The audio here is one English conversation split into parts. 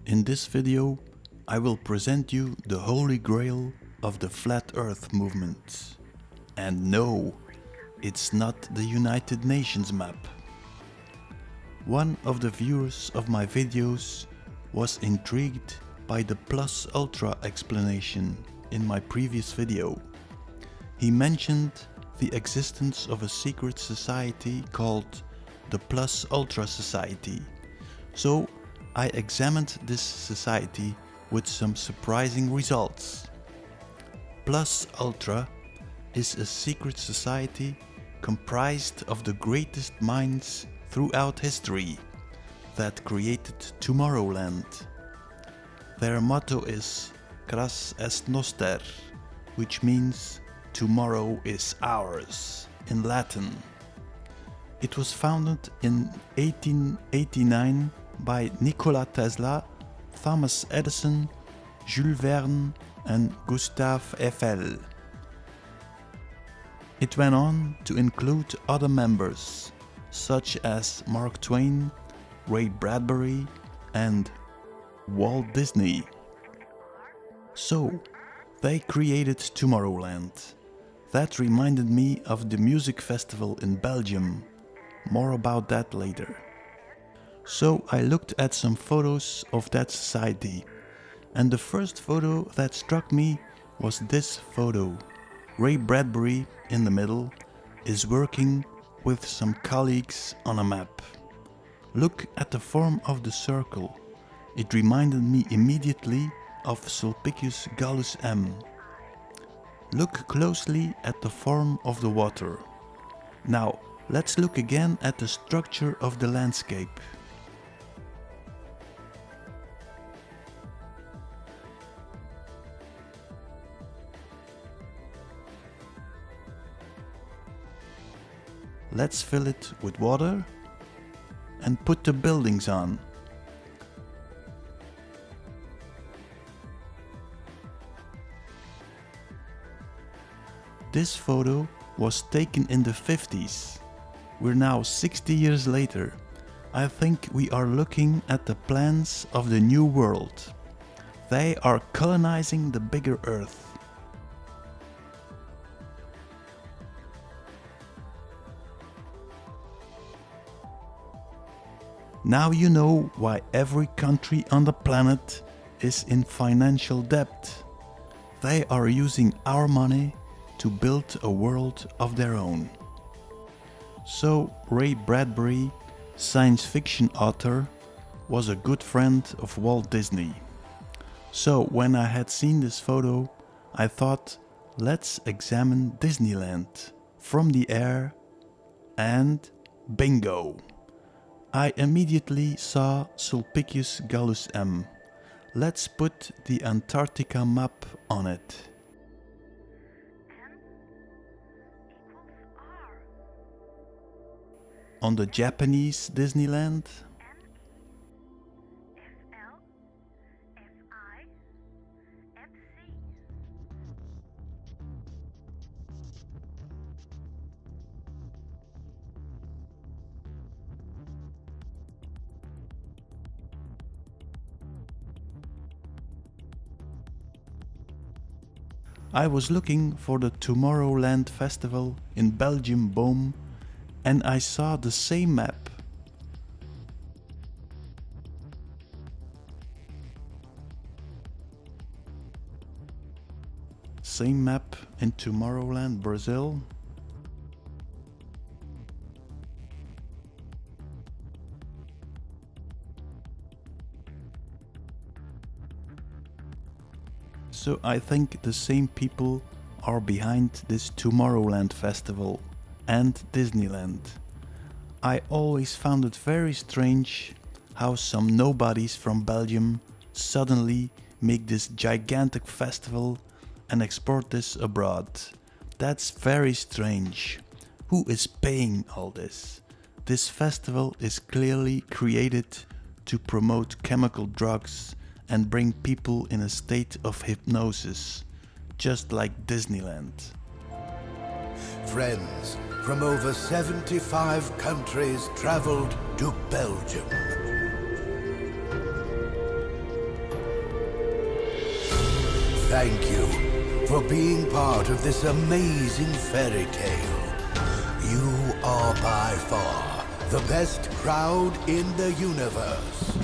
In this video, I will present you the holy grail of the Flat Earth movement. And no, it's not the United Nations map. One of the viewers of my videos was intrigued by the plus ultra explanation in my previous video. He mentioned the existence of a secret society called the Plus Ultra Society. So I examined this society with some surprising results. Plus Ultra is a secret society comprised of the greatest minds throughout history that created Tomorrowland. Their motto is Cras est noster, which means tomorrow is ours in Latin. It was founded in 1889 by Nikola Tesla, Thomas Edison, Jules Verne and Gustave Eiffel. It went on to include other members such as Mark Twain, Ray Bradbury and Walt Disney. So, they created Tomorrowland. That reminded me of the music festival in Belgium. More about that later. So I looked at some photos of that society, and the first photo that struck me was this photo. Ray Bradbury, in the middle, is working with some colleagues on a map. Look at the form of the circle. It reminded me immediately of Sulpicius Gallus M. Look closely at the form of the water. Now, let's look again at the structure of the landscape. Let's fill it with water and put the buildings on. This photo was taken in the 50s. We're now 60 years later. I think we are looking at the plans of the new world. They are colonizing the bigger Earth. Now you know why every country on the planet is in financial debt. They are using our money to build a world of their own. So Ray Bradbury, science fiction author, was a good friend of Walt Disney. So when I had seen this photo, I thought, let's examine Disneyland from the air, and bingo! I immediately saw Sulpicius Gallus M. Let's put the Antarctica map on it. On the Japanese Disneyland, I was looking for the Tomorrowland festival in Belgium Boom, and I saw the same map. Same map in Tomorrowland, Brazil. So I think the same people are behind this Tomorrowland festival and Disneyland. I always found it very strange how some nobodies from Belgium suddenly make this gigantic festival and export this abroad. That's very strange. Who is paying all this? This festival is clearly created to promote chemical drugs and bring people in a state of hypnosis, just like Disneyland. Friends from over 75 countries traveled to Belgium. thank you for being part of this amazing fairy tale. You are by far the best crowd in the universe.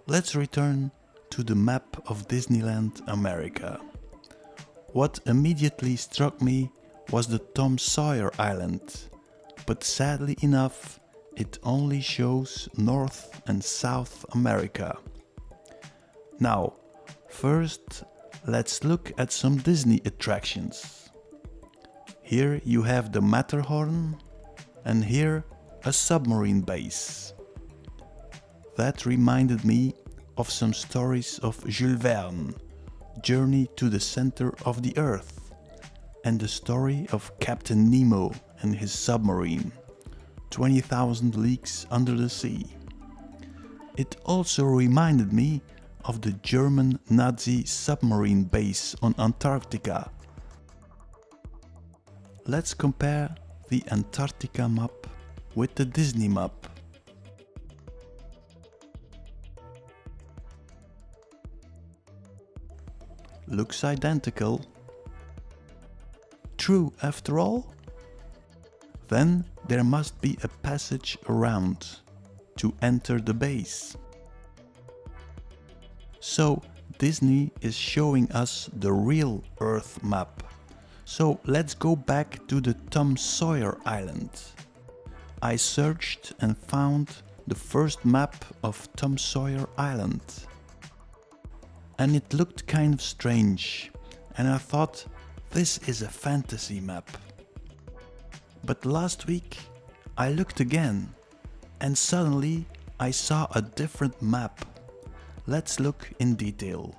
Let's return to the map of Disneyland America. What immediately struck me was the Tom Sawyer Island, but sadly enough, it only shows North and South America. Now, first, let's look at some Disney attractions. Here you have the Matterhorn, and here a submarine base. That reminded me of some stories of Jules Verne, Journey to the Center of the Earth, and the story of Captain Nemo and his submarine, 20,000 Leagues Under the Sea. It also reminded me of the German Nazi submarine base on Antarctica. Let's compare the Antarctica map with the Disney map. Looks identical. True after all? Then there must be a passage around to enter the base. So Disney is showing us the real Earth map. So let's go back to the Tom Sawyer Island. I searched and found the first map of Tom Sawyer Island. And it looked kind of strange, and I thought, this is a fantasy map. But last week I looked again, and suddenly I saw a different map. Let's look in detail.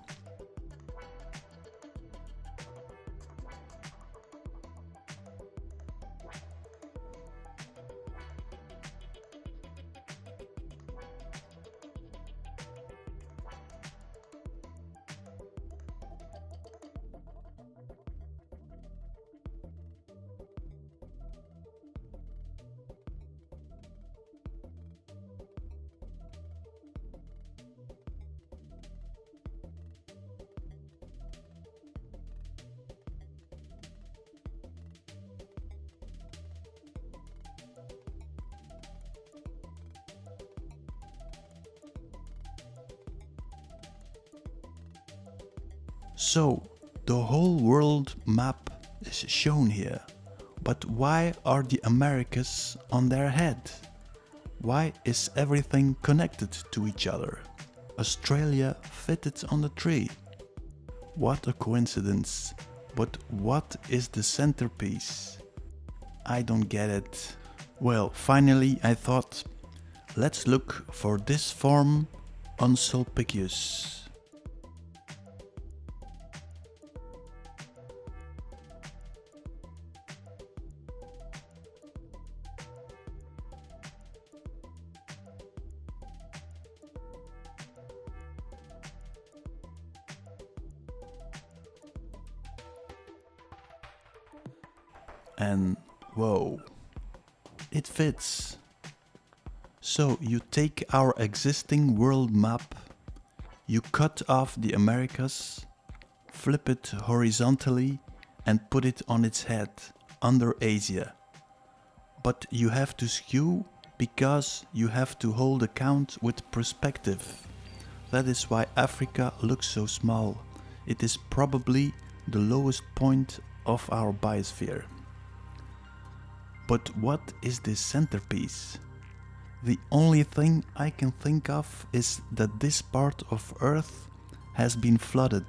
So, the whole world map is shown here, but why are the Americas on their head? Why is everything connected to each other? Australia fitted on the tree. What a coincidence, but what is the centerpiece? I don't get it. Well, finally I thought, let's look for this form on Sulpicius. And whoa, it fits. So you take our existing world map, you cut off the Americas, flip it horizontally and put it on its head under Asia. But you have to skew because you have to hold account with perspective. That is why Africa looks so small. It is probably the lowest point of our biosphere. But what is this centerpiece? The only thing I can think of is that this part of Earth has been flooded,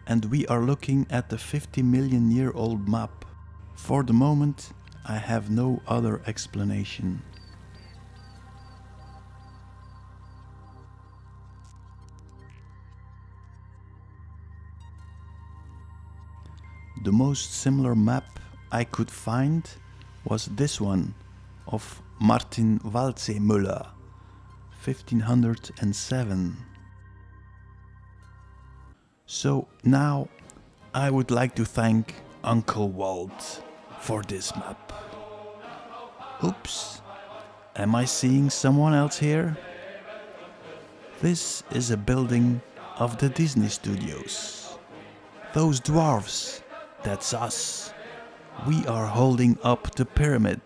and we are looking at the 50 million year old map. For the moment, I have no other explanation. The most similar map I could find was this one of Martin Waltzemüller, 1507. So now I would like to thank Uncle Walt for this map. Oops, am I seeing someone else here? This is a building of the Disney studios. Those dwarves, that's us. We are holding up the pyramid.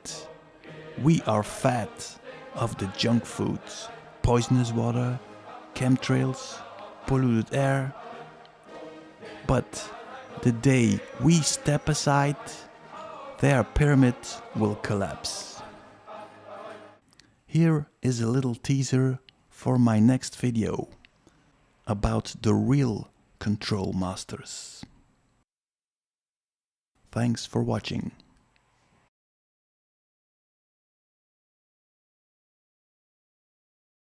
We are fat of the junk foods, poisonous water, chemtrails, polluted air. But the day we step aside, their pyramid will collapse. Here is a little teaser for my next video about the real control masters. Thanks for watching.